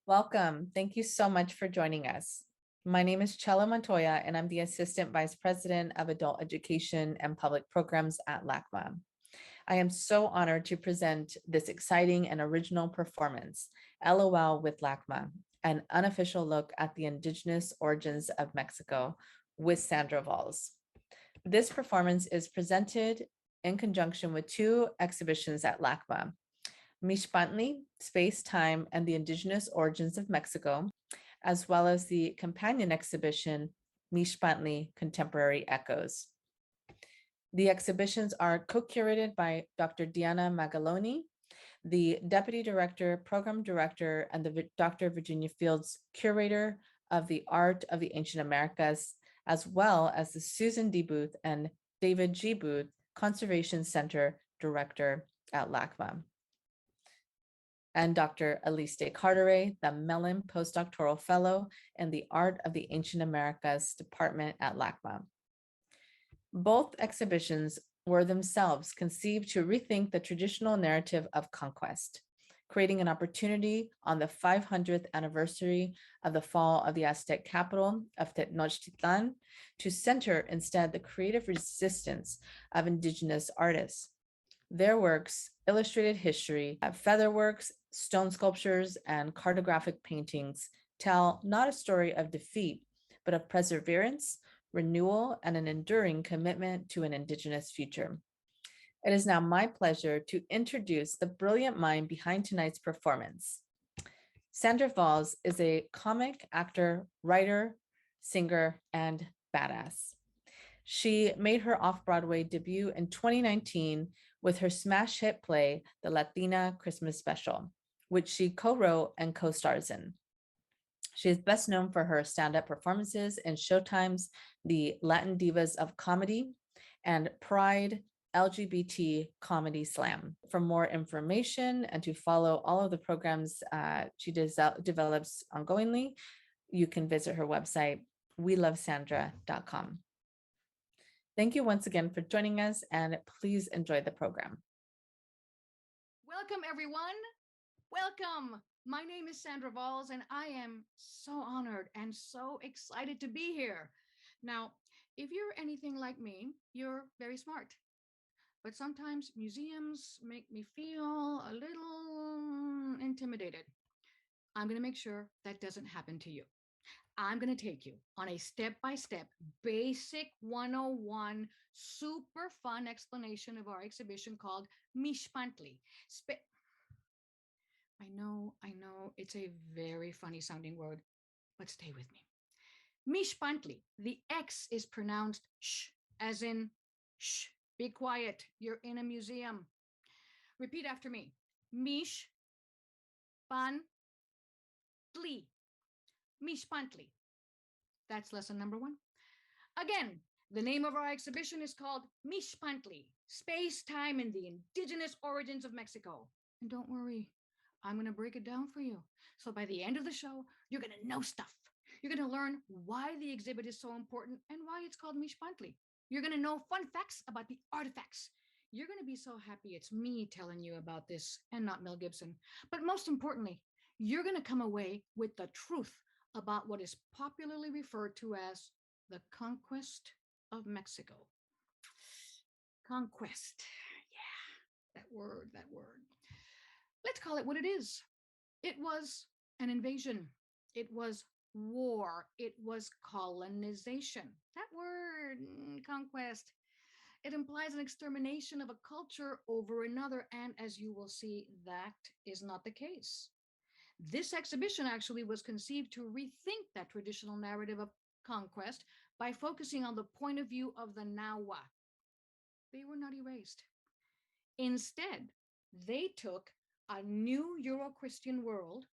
Welcome. Thank you so much for joining us. My name is Chela Montoya, and I'm the Assistant Vice President of Adult Education and Public Programs at LACMA. I am so honored to present this exciting and original performance, LOL with LACMA, an unofficial look at the indigenous origins of Mexico with Sandra Valls. This performance is presented in conjunction with two exhibitions at LACMA, Mixpantli, Space, Time, and the Indigenous Origins of Mexico, as well as the companion exhibition, Mixpantli, Contemporary Echoes. The exhibitions are co-curated by Dr. Diana Magaloni, the Deputy Director, Program Director, and the Dr. Virginia Fields Curator of the Art of the Ancient Americas, as well as the Susan D. Booth and David G. Booth Conservation Center Director at LACMA, and Dr. Elise Carteret, the Mellon Postdoctoral Fellow in the Art of the Ancient Americas Department at LACMA. Both exhibitions were themselves conceived to rethink the traditional narrative of conquest, creating an opportunity on the 500th anniversary of the fall of the Aztec capital of Tenochtitlan to center instead the creative resistance of indigenous artists. Their works, illustrated history, featherworks, stone sculptures, and cartographic paintings tell not a story of defeat, but of perseverance, renewal, and an enduring commitment to an indigenous future. It is now my pleasure to introduce the brilliant mind behind tonight's performance. Sandra Valls is a comic, actor, writer, singer, and badass. She made her off-Broadway debut in 2019 with her smash hit play, The Latina Christmas Special, which she co-wrote and co-stars in. She is best known for her stand-up performances in Showtime's The Latin Divas of Comedy and Pride LGBT Comedy Slam. For more information and to follow all of the programs she develops ongoingly, you can visit her website, welovesandra.com. Thank you once again for joining us, and please enjoy the program. Welcome, everyone. Welcome. My name is Sandra Valls, and I am so honored and so excited to be here. Now, if you're anything like me, you're very smart. But sometimes museums make me feel a little intimidated. I'm going to make sure that doesn't happen to you. I'm going to take you on a step by step, basic 101, super fun explanation of our exhibition called Mixpantli. I know, it's a very funny sounding word, but stay with me. Mixpantli, the X is pronounced sh, as in shh, be quiet, you're in a museum. Repeat after me. Mish pan tli. Mixpantli. That's lesson number one. Again, the name of our exhibition is called Mixpantli, Space, Time, and the Indigenous Origins of Mexico. And don't worry, I'm going to break it down for you. So by the end of the show, you're going to know stuff. You're going to learn why the exhibit is so important and why it's called Mixpantli. You're going to know fun facts about the artifacts. You're going to be so happy it's me telling you about this and not Mel Gibson. But most importantly, you're going to come away with the truth about what is popularly referred to as the conquest of Mexico. Conquest. Yeah, that word, that word. Let's call it what it is. It was an invasion. It was war. It was colonization. That word, conquest, it implies an extermination of a culture over another. And as you will see, that is not the case. This exhibition actually was conceived to rethink that traditional narrative of conquest by focusing on the point of view of the Nahua. They were not erased. Instead, they took a new Euro Christian world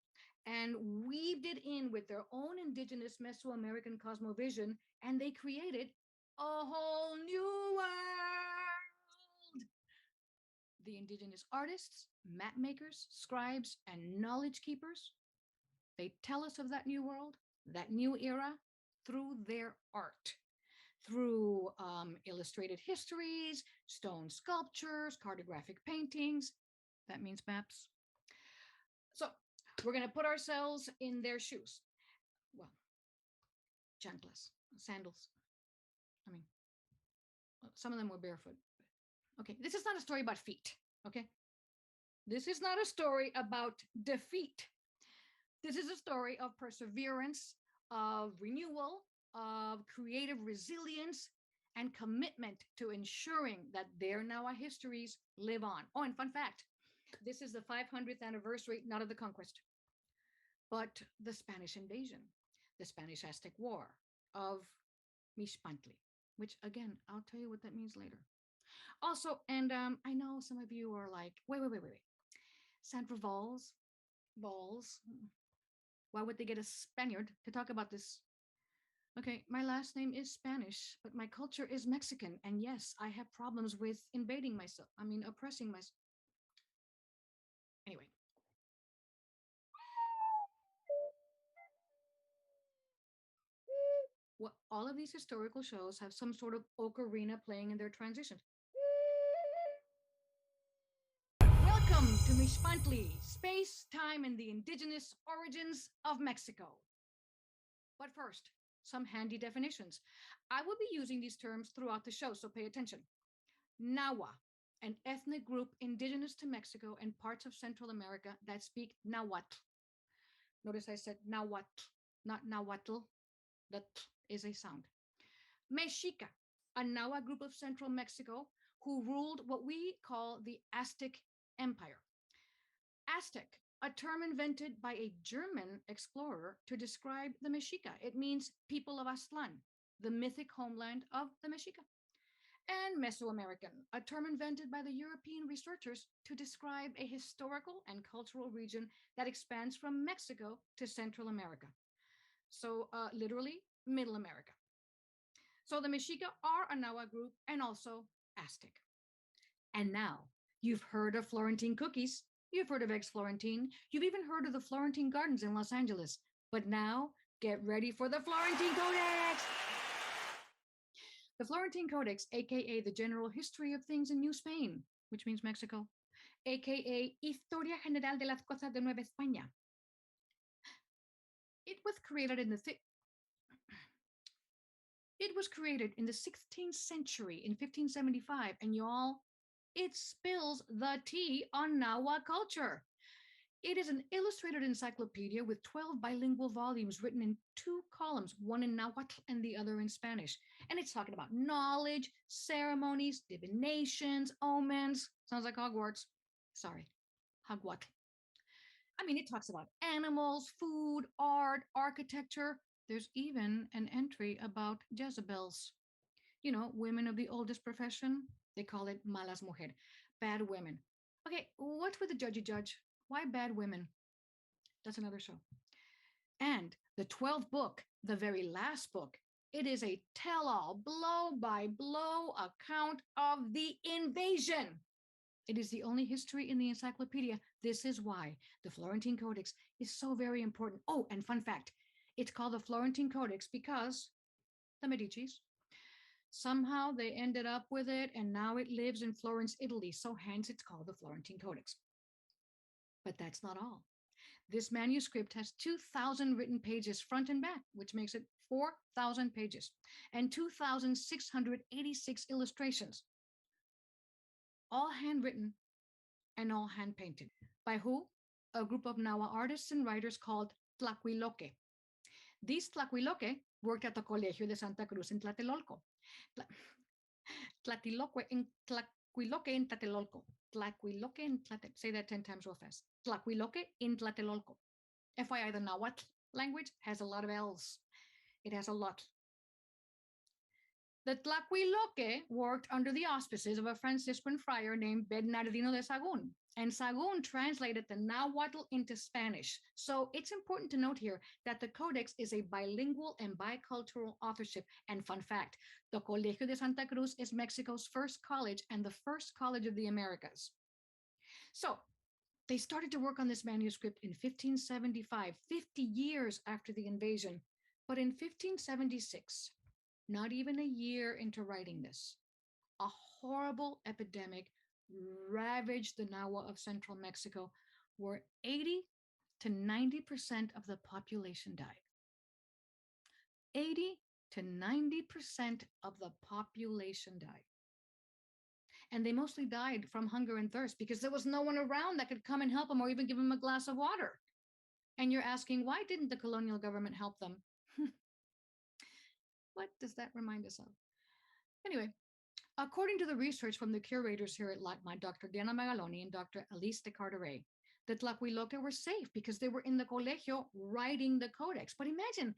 and weaved it in with their own indigenous Mesoamerican cosmovision, and they created a whole new world. The indigenous artists, map makers, scribes, and knowledge keepers, they tell us of that new world, that new era, through their art, through illustrated histories, stone sculptures, cartographic paintings. That means maps. So, We're going to put ourselves in their shoes. Well, chanclas, sandals. I mean, some of them were barefoot. Okay, this is not a story about feet. Okay, this is not a story about defeat. This is a story of perseverance, of renewal, of creative resilience, and commitment to ensuring that their Nawa histories live on. Oh, and fun fact, this is the 500th anniversary, not of the conquest, but the Spanish invasion, the Spanish Aztec War of Mixpantli, which again, I'll tell you what that means later. Also, and I know some of you are like, wait. Sandra Valls, why would they get a Spaniard to talk about this? Okay, my last name is Spanish, but my culture is Mexican. And yes, I have problems with invading myself. I mean, oppressing myself. Anyway. Well, all of these historical shows have some sort of ocarina playing in their transitions. Welcome to Mixpantli, Space, Time, and the Indigenous Origins of Mexico. But first, some handy definitions. I will be using these terms throughout the show, so pay attention. Nahua, an ethnic group indigenous to Mexico and parts of Central America that speak Nahuatl. Notice I said Nahuatl, not Nahuatl. The t is a sound. Mexica, a Nahua group of Central Mexico who ruled what we call the Aztec Empire. Aztec, a term invented by a German explorer to describe the Mexica. It means people of Aztlan, the mythic homeland of the Mexica. And Mesoamerican, a term invented by the European researchers to describe a historical and cultural region that expands from Mexico to Central America. So literally, Middle America. So the Mexica are a Nahua group and also Aztec. And now, you've heard of Florentine cookies. You've heard of eggs Florentine. You've even heard of the Florentine Gardens in Los Angeles. But now, get ready for the Florentine Codex. The Florentine Codex, aka the General History of Things in New Spain, which means Mexico, aka Historia General de las Cosas de Nueva España. It was created in the 16th century in 1575, and y'all, it spills the tea on Nahua culture. It is an illustrated encyclopedia with 12 bilingual volumes written in 2 columns, one in Nahuatl and the other in Spanish. And it's talking about knowledge, ceremonies, divinations, omens. Sounds like Hogwarts. Sorry, Hogwarts. I mean, it talks about animals, food, art, architecture. There's even an entry about Jezebels. You know, women of the oldest profession. They call it malas mujer, bad women. Okay, what's with the judgy judge? Why bad women? That's another show. And the 12th book, the very last book, it is a tell-all, blow-by-blow account of the invasion. It is the only history in the encyclopedia. This is why the Florentine Codex is so very important. Oh, and fun fact, it's called the Florentine Codex because the Medicis, somehow they ended up with it, and now it lives in Florence, Italy. So hence it's called the Florentine Codex. But that's not all. This manuscript has 2,000 written pages front and back, which makes it 4,000 pages, and 2,686 illustrations, all handwritten and all hand painted. By who? A group of Nahua artists and writers called Tlacuiloque. These Tlacuiloque worked at the Colegio de Santa Cruz in Tlatelolco. Tlatelolco in Tlacuiloque in Tlatelolco. Tlacuiloque in Tlatelolco. Say that 10 times real fast. Tlacuiloque in Tlatelolco. FYI, the Nahuatl language has a lot of L's. It has a lot. The Tlacuiloque worked under the auspices of a Franciscan friar named Bernardino de Sahagún, and Sahagún translated the Nahuatl into Spanish. So it's important to note here that the Codex is a bilingual and bicultural authorship. And fun fact, the Colegio de Santa Cruz is Mexico's first college and the first college of the Americas. So they started to work on this manuscript in 1575, 50 years after the invasion. But in 1576, not even a year into writing this, a horrible epidemic ravaged the Nahua of central Mexico, where 80 to 90% of the population died. 80 to 90% of the population died. And they mostly died from hunger and thirst because there was no one around that could come and help them or even give them a glass of water. And you're asking, why didn't the colonial government help them? What does that remind us of? Anyway, according to the research from the curators here at LACMA, Dr. Diana Magaloni and Dr. Alice de Carteret, the Tlahuiloque were safe because they were in the colegio writing the codex. But imagine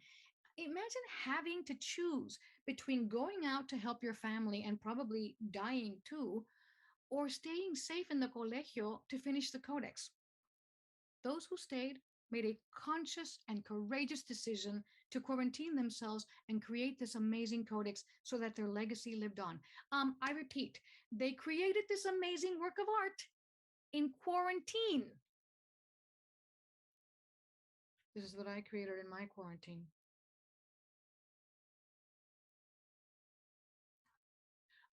having to choose between going out to help your family and probably dying too, or staying safe in the colegio to finish the codex. Those who stayed made a conscious and courageous decision to quarantine themselves and create this amazing codex so that their legacy lived on. I repeat, they created this amazing work of art in quarantine. This is what I created in my quarantine.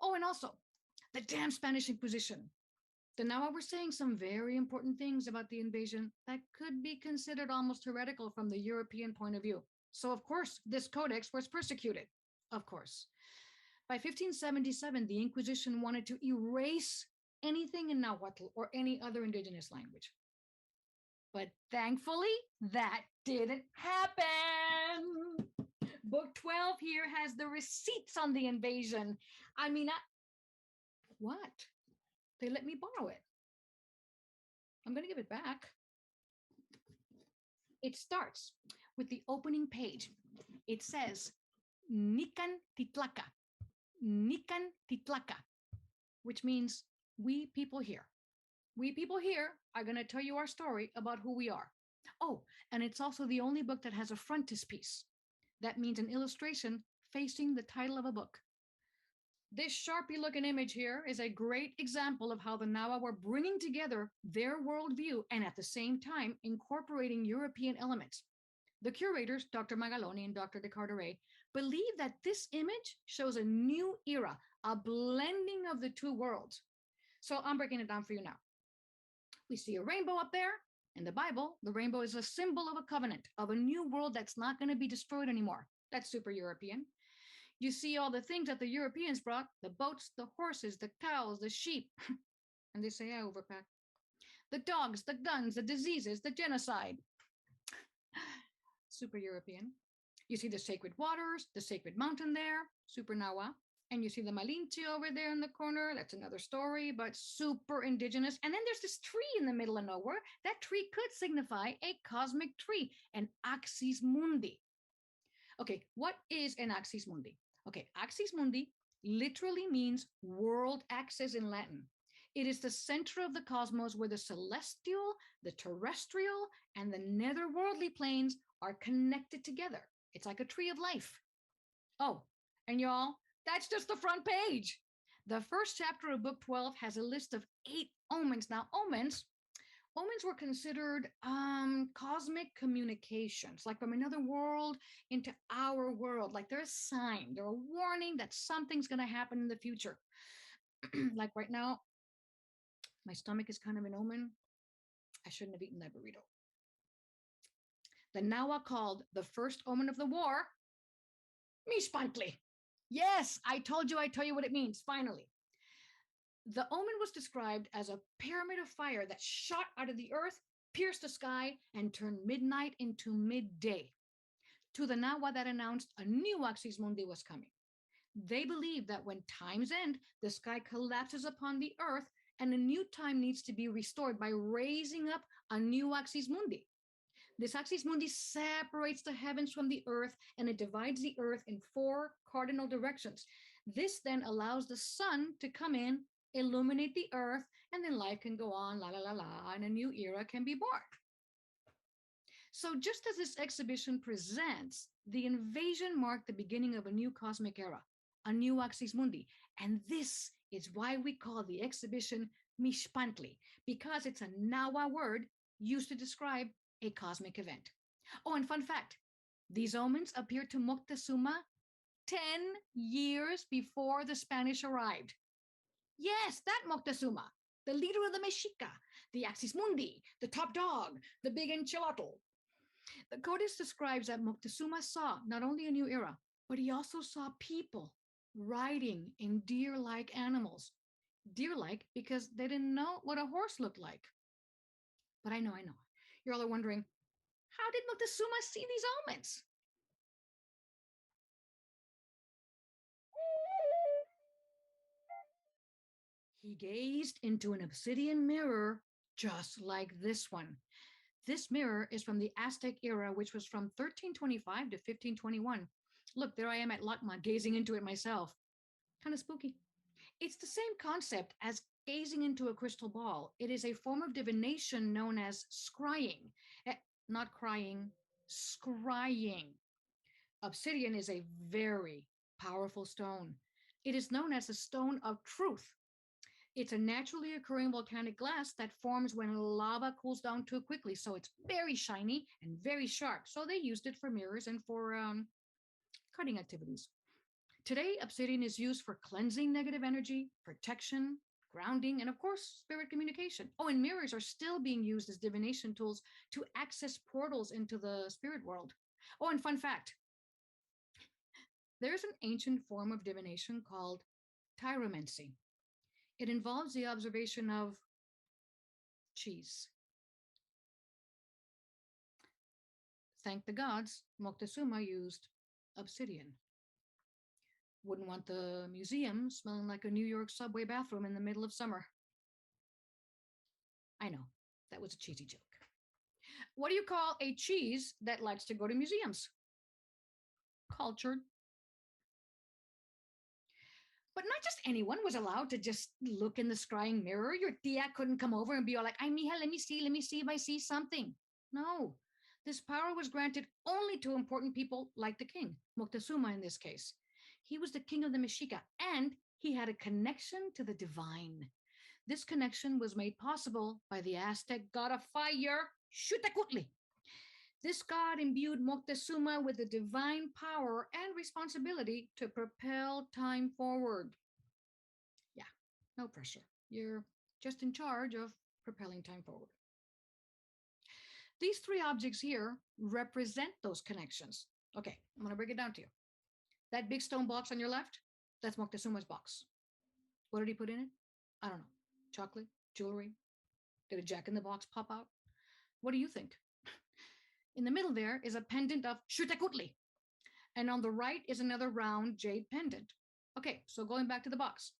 Oh, and also the damn Spanish Inquisition. So now we're saying some very important things about the invasion that could be considered almost heretical from the European point of view. So, of course, this codex was persecuted, of course. By 1577, the Inquisition wanted to erase anything in Nahuatl or any other indigenous language. But thankfully, that didn't happen. Book 12 here has the receipts on the invasion. I mean, what? They let me borrow it. I'm going to give it back. It starts with the opening page. It says, Nican Titlaca, Nican Titlaca, which means we people here. We people here are going to tell you our story about who we are. Oh, and it's also the only book that has a frontispiece. That means an illustration facing the title of a book. This Sharpie looking image here is a great example of how the Nawa were bringing together their worldview and at the same time incorporating European elements. The curators, Dr. Magaloni and Dr. de Carteret, believe that this image shows a new era, a blending of the two worlds. So I'm breaking it down for you now. We see a rainbow up there. In the Bible, the rainbow is a symbol of a covenant, of a new world that's not going to be destroyed anymore. That's super European. You see all the things that the Europeans brought, the boats, the horses, the cows, the sheep. And they say, I overpack. The dogs, the guns, the diseases, the genocide. Super European. You see the sacred waters, the sacred mountain there, super Nawa. And you see the Malinche over there in the corner. That's another story, but super indigenous. And then there's this tree in the middle of nowhere. That tree could signify a cosmic tree, an axis mundi. Okay, what is an axis mundi? Okay, axis mundi literally means world axis in Latin. It is the center of the cosmos where the celestial, the terrestrial, and the netherworldly planes are connected together. It's like a tree of life. Oh, and y'all, that's just the front page. The first chapter of book 12 has a list of 8 omens. Now, omens were considered cosmic communications, like from another world into our world. Like they're a sign, they're a warning that something's going to happen in the future. Like right now, my stomach is kind of an omen. I shouldn't have eaten that burrito. The Nawa called the first omen of the war, Mixpantli. Yes, I tell you what it means, finally. The omen was described as a pyramid of fire that shot out of the earth, pierced the sky, and turned midnight into midday. To the Nawa, that announced a new axis mundi was coming. They believe that when times end, the sky collapses upon the earth and a new time needs to be restored by raising up a new axis mundi. This axis mundi separates the heavens from the earth and it divides the earth in 4 cardinal directions. This then allows the sun to come in, illuminate the earth, and then life can go on, la la la la, and a new era can be born. So just as this exhibition presents, the invasion marked the beginning of a new cosmic era, a new axis mundi. And this is why we call the exhibition Mixpantli, because it's a Nawa word used to describe a cosmic event. Oh, and fun fact, these omens appeared to Moctezuma 10 years before the Spanish arrived. Yes, that Moctezuma, the leader of the Mexica, the Axis Mundi, the top dog, the big enchilado. The Codex describes that Moctezuma saw not only a new era, but he also saw people riding in deer-like animals. Deer-like because they didn't know what a horse looked like. But I know. You're all wondering, how did Moctezuma see these omens? He gazed into an obsidian mirror just like this one. This mirror is from the Aztec era, which was from 1325 to 1521. Look, there I am at LACMA gazing into it myself. Kind of spooky. It's the same concept as gazing into a crystal ball. It is a form of divination known as scrying. Not crying, scrying. Obsidian is a very powerful stone. It is known as the stone of truth. It's a naturally occurring volcanic glass that forms when lava cools down too quickly. So it's very shiny and very sharp. So they used it for mirrors and for cutting activities. Today, obsidian is used for cleansing negative energy, protection, grounding, and of course, spirit communication. Oh, and mirrors are still being used as divination tools to access portals into the spirit world. Oh, and fun fact, there's an ancient form of divination called tyromancy. It involves the observation of cheese. Thank the gods, Moctezuma used obsidian. Wouldn't want the museum smelling like a New York subway bathroom in the middle of summer. I know, that was a cheesy joke. What do you call a cheese that likes to go to museums? Cultured. But not just anyone was allowed to just look in the scrying mirror. Your tia couldn't come over and be all like, ay, mija, let me see if I see something. No, this power was granted only to important people like the king, Moctezuma in this case. He was the king of the Mexica, and he had a connection to the divine. This connection was made possible by the Aztec god of fire, Xiuhtecuhtli. This god imbued Moctezuma with the divine power and responsibility to propel time forward. Yeah, no pressure. You're just in charge of propelling time forward. These three objects here represent those connections. Okay, I'm going to break it down to you. That big stone box on your left, that's Moctezuma's box. What did he put in it? I don't know. Chocolate? Jewelry? Did a jack in the box pop out? What do you think? In the middle there is a pendant of Xiuhtecuhtli. And on the right is another round jade pendant. Okay, so going back to the box.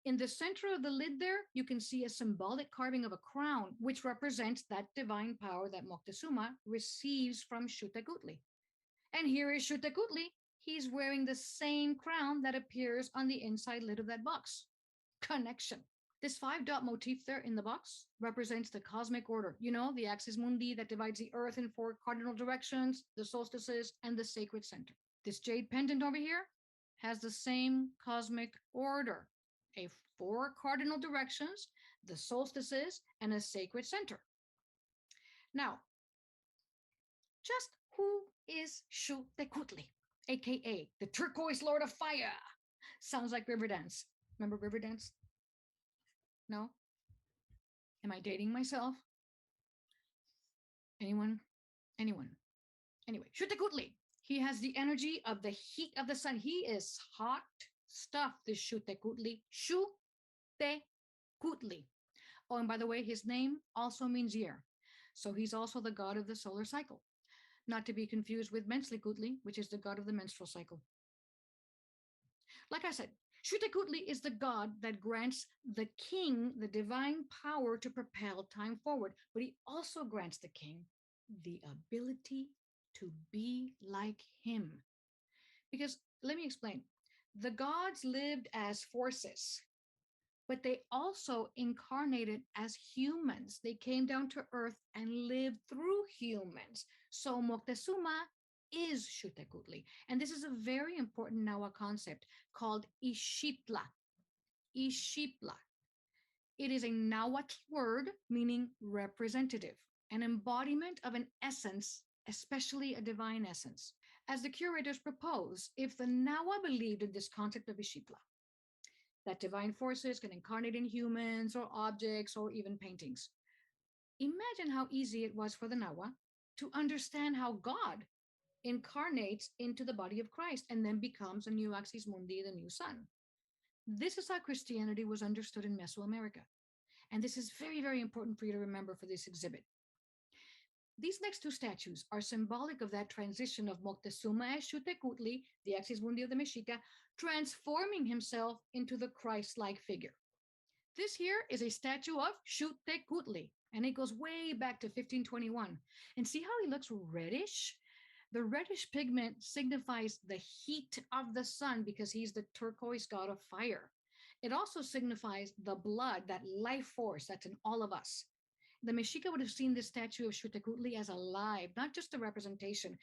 In the center of the lid there, you can see a symbolic carving of a crown, which represents that divine power that Moctezuma receives from Xiuhtecuhtli. And here is Xiuhtecuhtli. He's wearing the same crown that appears on the inside lid of that box. Connection. This 5-dot motif there in the box represents the cosmic order. You know, the axis mundi that divides the earth in 4 cardinal directions, the solstices, and the sacred center. This jade pendant over here has the same cosmic order. 4 cardinal directions, the solstices, and a sacred center. Now, just who is Xiuhtecuhtli, aka the turquoise lord of fire? Sounds like Riverdance. Remember Riverdance? No? Am I dating myself? Anyone? Anyway, Xiuhtecuhtli. He has the energy of the heat of the sun. He is hot stuff, this Xiuhtecuhtli. Xiuhtecuhtli. Oh, and by the way, his name also means year. So he's also the god of the solar cycle. Not to be confused with Menzlicuhtli, which is the god of the menstrual cycle. Like I said, Xiuhtecuhtli is the god that grants the king the divine power to propel time forward, but he also grants the king the ability to be like him. Because let me explain. The gods lived as forces, but they also incarnated as humans. They came down to earth and lived through humans. So Moctezuma is Xiuhtecuhtli. And this is a very important Nahua concept called Ixiptla. Ixiptla. It is a Nahuatl word meaning representative, an embodiment of an essence, especially a divine essence. As the curators propose, if the Nahua believed in this concept of Ixiptla, that divine forces can incarnate in humans or objects or even paintings. Imagine how easy it was for the Nawa to understand how God incarnates into the body of Christ and then becomes a new axis mundi, the new sun. This is how Christianity was understood in Mesoamerica. And this is very, very important for you to remember for this exhibit. These next two statues are symbolic of that transition of Moctezuma as Xutecuhtli, the axis mundi of the Mexica, transforming himself into the Christ-like figure. This here is a statue of Xutecuhtli, and it goes way back to 1521. And see how he looks reddish? The reddish pigment signifies the heat of the sun because he's the turquoise god of fire. It also signifies the blood, that life force that's in all of us. The Mexica would have seen this statue of Xutecuhtli as alive, not just a representation.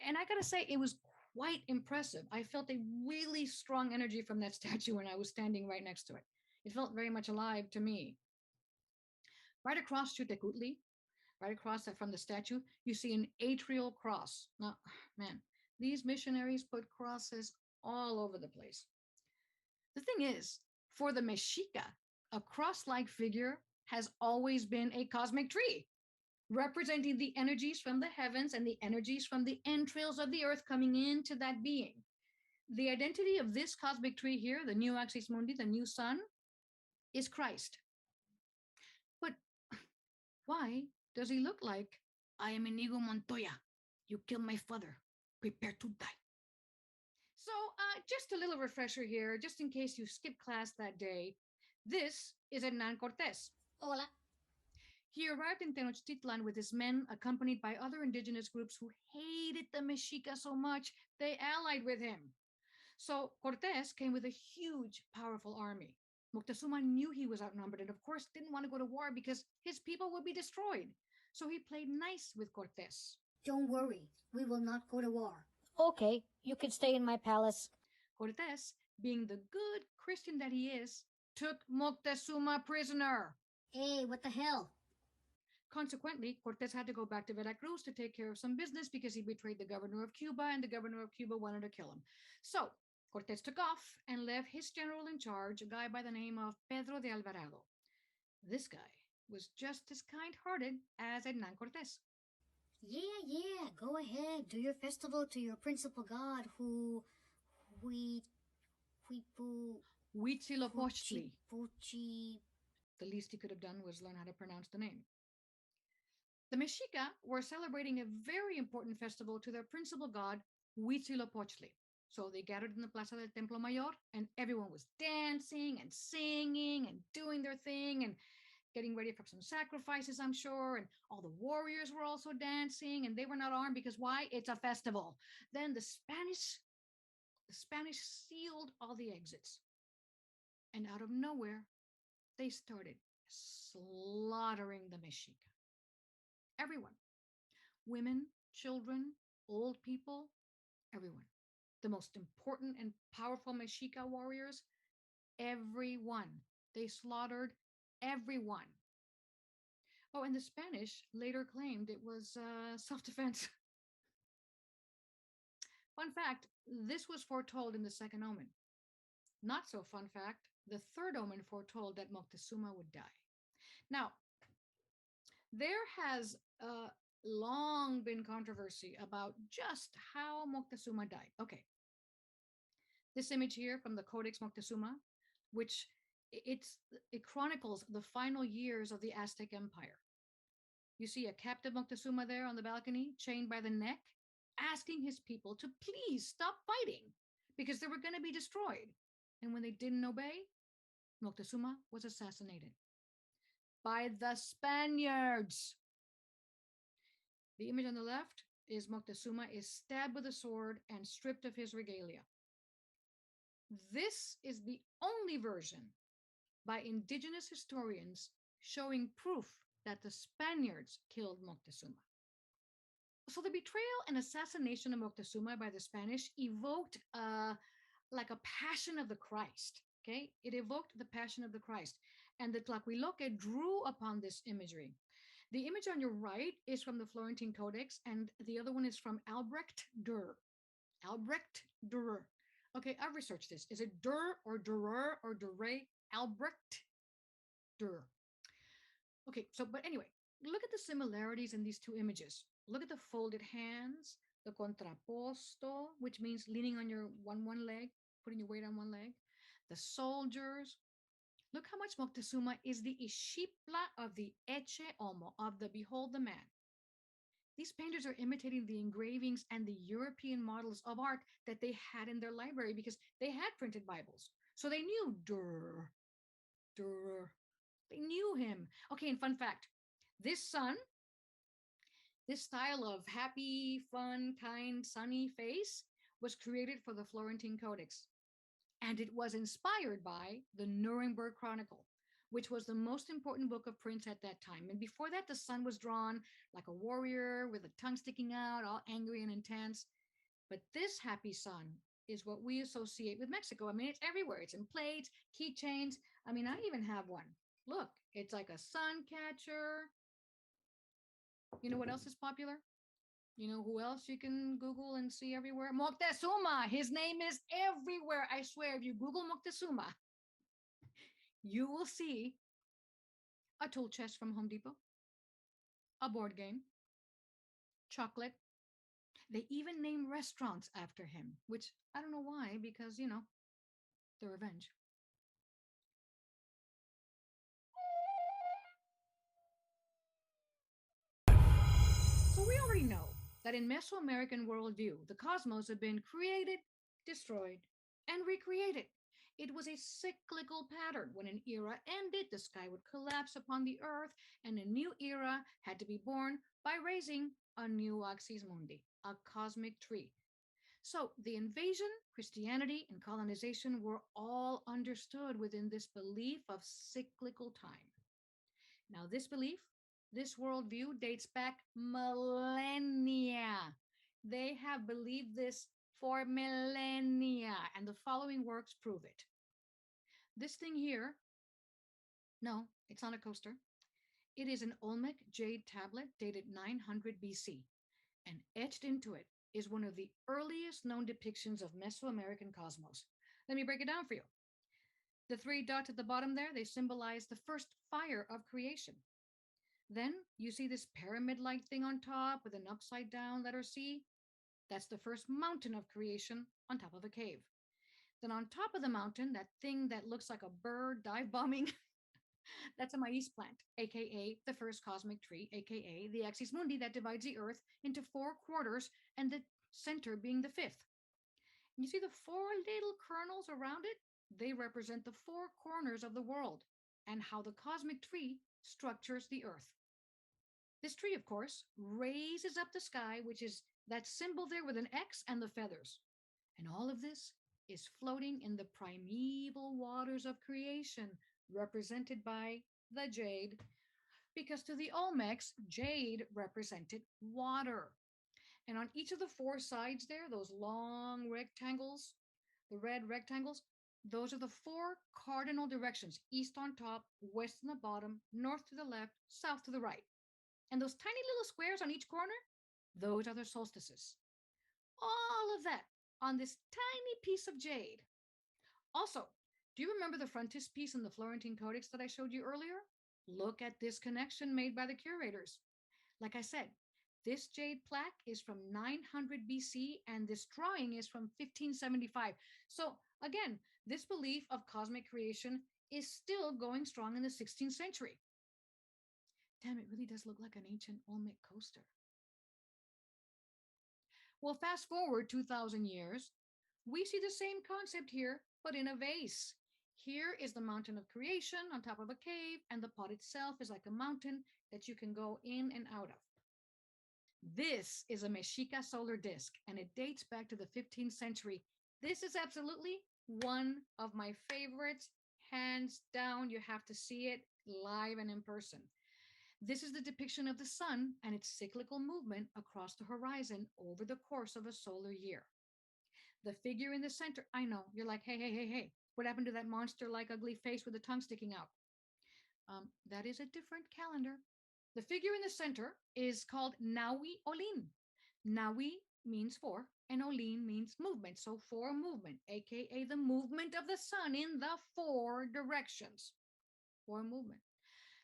And I gotta say, it was quite impressive. I felt a really strong energy from that statue when I was standing right next to it. It felt very much alive to me. Right across Xutecuhtli, right across that from the statue, you see an atrial cross. Now, man, these missionaries put crosses all over the place. The thing is, for the Mexica, a cross-like figure has always been a cosmic tree, representing the energies from the heavens and the energies from the entrails of the earth coming into that being. The identity of this cosmic tree here, the new axis mundi, the new sun, is Christ. But why does he look like, I am Inigo Montoya? You killed my father. Prepare to die. So, just a little refresher here, just in case you skipped class that day. This is Hernan Cortés. Hola. He arrived in Tenochtitlan with his men, accompanied by other indigenous groups who hated the Mexica so much they allied with him. So Cortés came with a huge, powerful army. Moctezuma knew he was outnumbered and, of course, didn't want to go to war because his people would be destroyed. So he played nice with Cortés. Don't worry, we will not go to war. Okay, you can stay in my palace. Cortés, being the good Christian that he is, took Moctezuma prisoner. Hey, what the hell? Consequently, Cortés had to go back to Veracruz to take care of some business because he betrayed the governor of Cuba, and the governor of Cuba wanted to kill him. So Cortés took off and left his general in charge, a guy by the name of Pedro de Alvarado. This guy was just as kind-hearted as Hernan Cortés. Yeah, go ahead. Do your festival to your principal god who... Huitzilopochtli. Puchi... The least he could have done was learn how to pronounce the name. The Mexica were celebrating a very important festival to their principal god, Huitzilopochtli. So they gathered in the Plaza del Templo Mayor, and everyone was dancing and singing and doing their thing and getting ready for some sacrifices, I'm sure. And all the warriors were also dancing, and they were not armed because why? It's a festival. Then the Spanish sealed all the exits. And out of nowhere, they started slaughtering the Mexica. Everyone, women, children, old people, everyone. The most important and powerful Mexica warriors, everyone. They slaughtered everyone. Oh, and the Spanish later claimed it was self-defense. Fun fact, this was foretold in the second omen. Not so fun fact, the third omen foretold that Moctezuma would die. Now, there has long been controversy about just how Moctezuma died. Okay. This image here from the Codex Moctezuma, which it chronicles the final years of the Aztec Empire. You see a captive Moctezuma there on the balcony, chained by the neck, asking his people to please stop fighting because they were going to be destroyed. And when they didn't obey, Moctezuma was assassinated by the Spaniards. The image on the left is Moctezuma is stabbed with a sword and stripped of his regalia. This is the only version by indigenous historians showing proof that the Spaniards killed Moctezuma. So the betrayal and assassination of Moctezuma by the Spanish evoked like a passion of the Christ. Okay, it evoked the passion of the Christ, and the Tlahuiloque drew upon this imagery. The image on your right is from the Florentine Codex, and the other one is from Albrecht Dürer. Albrecht Dürer, Okay, I've researched this. Is it Dur or Durer or Dure Albrecht? Dur. Okay, so but anyway, look at the similarities in these two images. Look at the folded hands, the contrapposto, which means leaning on your one leg, putting your weight on one leg. The soldiers. Look how much Moctezuma is the Ishipla of the Eche Homo, of the Behold the Man. These painters are imitating the engravings and the European models of art that they had in their library because they had printed Bibles. So they knew Dur, Dur. They knew him. Okay, and fun fact, this sun, this style of happy, fun, kind, sunny face was created for the Florentine Codex. And it was inspired by the Nuremberg Chronicle, which was the most important book of prints at that time. And before that, the sun was drawn like a warrior with a tongue sticking out, all angry and intense. But this happy sun is what we associate with Mexico. I mean, it's everywhere. It's in plates, keychains. I mean, I even have one. Look, it's like a sun catcher. You know what else is popular? You know who else you can Google and see everywhere? Moctezuma. His name is everywhere. I swear, if you Google Moctezuma, you will see a tool chest from Home Depot, a board game, chocolate. They even name restaurants after him, which I don't know why, because, the revenge. So we already know that in Mesoamerican worldview, the cosmos had been created, destroyed, and recreated. It was a cyclical pattern. When an era ended, the sky would collapse upon the earth, and a new era had to be born by raising a new axis mundi, a cosmic tree. So the invasion, Christianity, and colonization were all understood within this belief of cyclical time. Now, this belief, this worldview dates back millennia. They have believed this for millennia, and the following works prove it. This thing here, no, it's not a coaster. It is an Olmec jade tablet dated 900 BC, and etched into it is one of the earliest known depictions of Mesoamerican cosmos. Let me break it down for you. The three dots at the bottom there, they symbolize the first fire of creation. Then you see this pyramid-like thing on top with an upside down letter C. That's the first mountain of creation on top of a cave. Then on top of the mountain, that thing that looks like a bird dive bombing, that's a maize plant, aka the first cosmic tree, aka the axis mundi that divides the earth into four quarters, and the center being the fifth. And you see the four little kernels around it? They represent the four corners of the world and how the cosmic tree structures the earth. This tree, of course, raises up the sky, which is that symbol there with an X and the feathers. And all of this is floating in the primeval waters of creation, represented by the jade, because to the Olmecs, jade represented water. And on each of the four sides there, those long rectangles, the red rectangles, those are the four cardinal directions: east on top, west on the bottom, north to the left, south to the right. And those tiny little squares on each corner, those are the solstices. All of that on this tiny piece of jade. Also, do you remember the frontispiece in the Florentine Codex that I showed you earlier? Look at this connection made by the curators. Like I said, this jade plaque is from 900 BC and this drawing is from 1575. So again, this belief of cosmic creation is still going strong in the 16th century. Damn, it really does look like an ancient Olmec coaster. Well, fast forward 2,000 years, we see the same concept here, but in a vase. Here is the mountain of creation on top of a cave, and the pot itself is like a mountain that you can go in and out of. This is a Mexica solar disk, and it dates back to the 15th century. This is absolutely one of my favorites, hands down. You have to see it live and in person. This is the depiction of the sun and its cyclical movement across the horizon over the course of a solar year. The figure in the center, I know, you're like, hey, what happened to that monster-like ugly face with the tongue sticking out? That is a different calendar. The figure in the center is called Naui Olin. Naui means four, And Olin means movement. So four movement, aka the movement of the sun in the four directions. Four movement.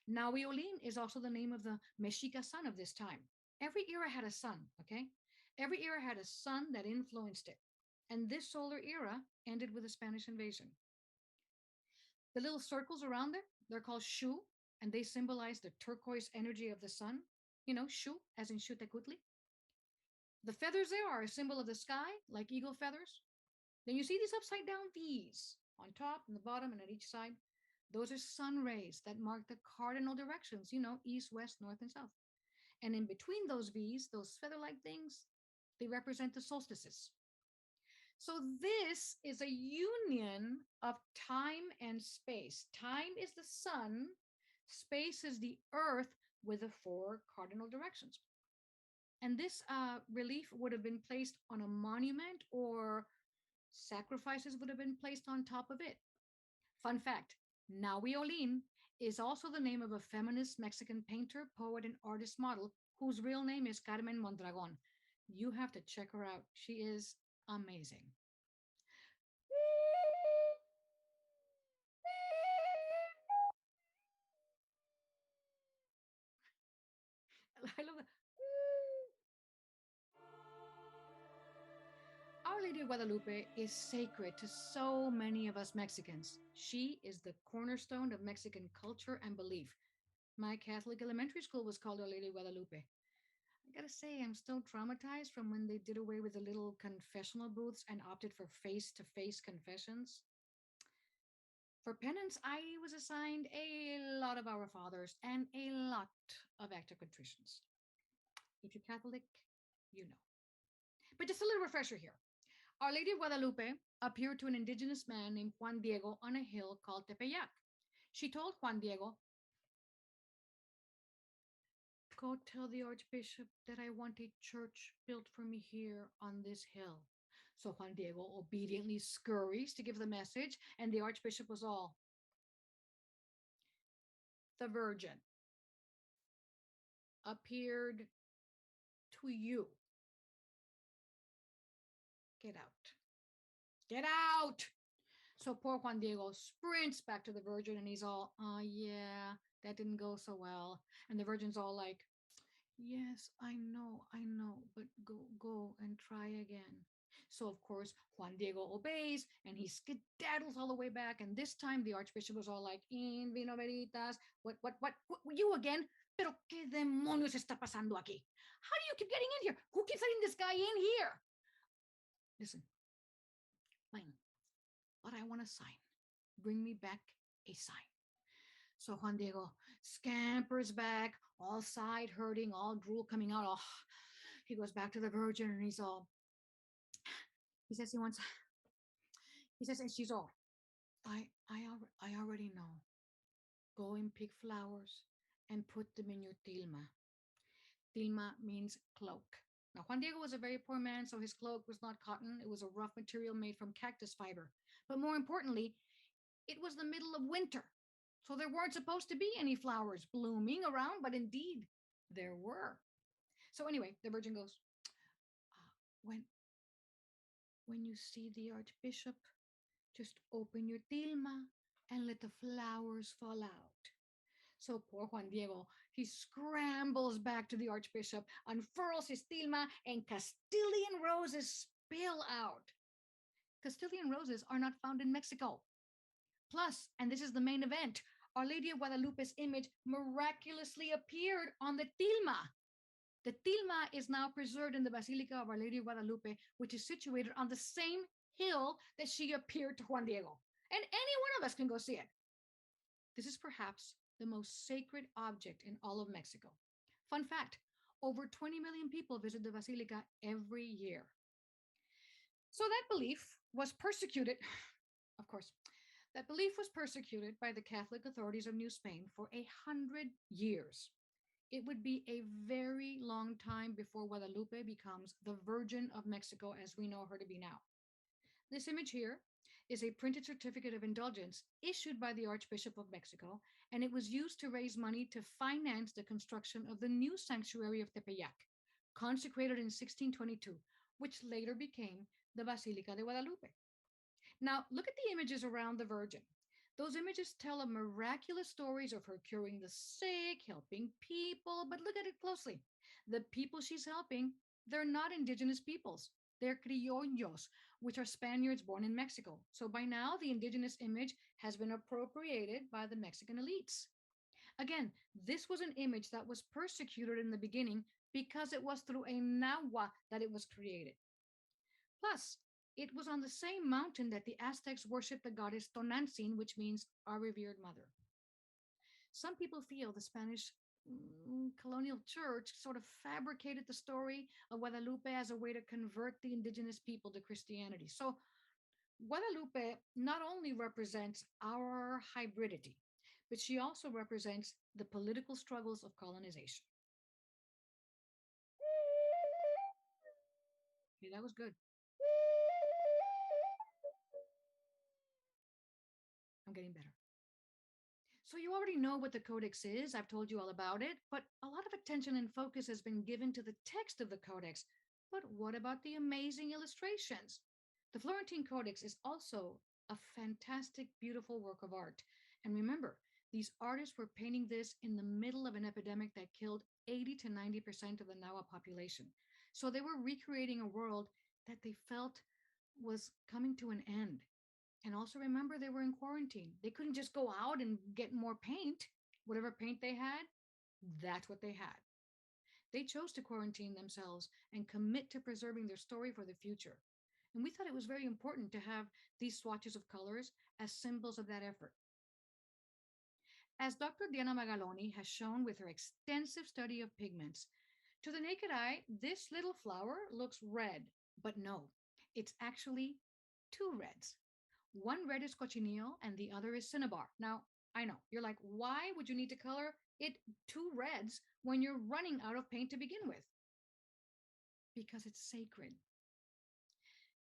Naui Olin is also the name of the Mexica sun of this time. Every era had a sun, okay? Every era had a sun that influenced it. And this solar era ended with the Spanish invasion. The little circles around there, they're called shu, and they symbolize the turquoise energy of the sun. You know, shu, as in Shutecutli. The feathers there are a symbol of the sky, like eagle feathers. Then you see these upside down V's on top and the bottom and at each side. Those are sun rays that mark the cardinal directions, you know, east, west, north, and south. And in between those V's, those feather like things, they represent the solstices. So this is a union of time and space. Time is the sun, space is the earth with the four cardinal directions. And this relief would have been placed on a monument, or sacrifices would have been placed on top of it. Fun fact, Naui Olin is also the name of a feminist Mexican painter, poet, and artist model whose real name is Carmen Mondragon. You have to check her out. She is amazing. I love that. Our Lady of Guadalupe is sacred to so many of us Mexicans. She is the cornerstone of Mexican culture and belief. My Catholic elementary school was called Our Lady of Guadalupe. I gotta say, I'm still traumatized from when they did away with the little confessional booths and opted for face to face confessions. For penance, I was assigned a lot of Our Fathers and a lot of active contritions. If you're Catholic, you know. But just a little refresher here. Our Lady of Guadalupe appeared to an indigenous man named Juan Diego on a hill called Tepeyac. She told Juan Diego, "Go tell the Archbishop that I want a church built for me here on this hill." So Juan Diego obediently scurries to give the message, and the Archbishop was all, "The Virgin appeared to you. Get out. Get out." So poor Juan Diego sprints back to the Virgin, and he's all, "Oh, yeah, that didn't go so well." And the Virgin's all like, "Yes, I know, but go and try again." So of course Juan Diego obeys, and he skedaddles all the way back. And this time the Archbishop was all like, "In vino veritas, what, you again? Pero qué demonios está pasando aquí? How do you keep getting in here? Who keeps letting this guy in here?" Listen, fine, but I want a sign. Bring me back a sign. So Juan Diego scampers back, all side hurting, all drool coming out. Oh, he goes back to the Virgin, and he's all, he says he wants, he says, and she's all, I already know. Go and pick flowers and put them in your tilma. Tilma means cloak. Now, Juan Diego was a very poor man, so his cloak was not cotton. It was a rough material made from cactus fiber. But more importantly, it was the middle of winter. So there weren't supposed to be any flowers blooming around, but indeed there were. So anyway, the Virgin goes, when you see the Archbishop, just open your tilma and let the flowers fall out." So poor Juan Diego, he scrambles back to the Archbishop, unfurls his tilma, and Castilian roses spill out. Castilian roses are not found in Mexico. Plus, and this is the main event, Our Lady of Guadalupe's image miraculously appeared on the tilma. The tilma is now preserved in the Basilica of Our Lady of Guadalupe, which is situated on the same hill that she appeared to Juan Diego. And any one of us can go see it. This is perhaps the most sacred object in all of Mexico. Fun fact, over 20 million people visit the Basilica every year. So that belief was persecuted, of course, that belief was persecuted by the Catholic authorities of New Spain for 100 years. It would be a very long time before Guadalupe becomes the Virgin of Mexico as we know her to be now. This image here is a printed certificate of indulgence issued by the Archbishop of Mexico, and it was used to raise money to finance the construction of the new sanctuary of Tepeyac, consecrated in 1622, which later became the Basilica de Guadalupe. Now, look at the images around the Virgin. Those images tell of miraculous stories of her curing the sick, helping people, but look at it closely. The people she's helping, they're not indigenous peoples. They're criollos, which are Spaniards born in Mexico. So by now, the indigenous image has been appropriated by the Mexican elites. Again, this was an image that was persecuted in the beginning because it was through a Nahua that it was created. Plus, it was on the same mountain that the Aztecs worshipped the goddess Tonantzin, which means our revered mother. Some people feel the Spanish colonial church sort of fabricated the story of Guadalupe as a way to convert the indigenous people to Christianity. So, Guadalupe not only represents our hybridity, but she also represents the political struggles of colonization. Okay, that was good. I'm getting better. So you already know what the Codex is. I've told you all about it, but a lot of attention and focus has been given to the text of the Codex. But what about the amazing illustrations? The Florentine Codex is also a fantastic, beautiful work of art. And remember, these artists were painting this in the middle of an epidemic that killed 80 to 90% of the Nahua population. So they were recreating a world that they felt was coming to an end. And also remember, they were in quarantine. They couldn't just go out and get more paint. Whatever paint they had, that's what they had. They chose to quarantine themselves and commit to preserving their story for the future. And we thought it was very important to have these swatches of colors as symbols of that effort. As Dr. Diana Magaloni has shown with her extensive study of pigments, to the naked eye, this little flower looks red, but no, it's actually two reds. One red is cochineal and the other is cinnabar. Now, I know, you're like, why would you need to color it two reds when you're running out of paint to begin with? Because it's sacred.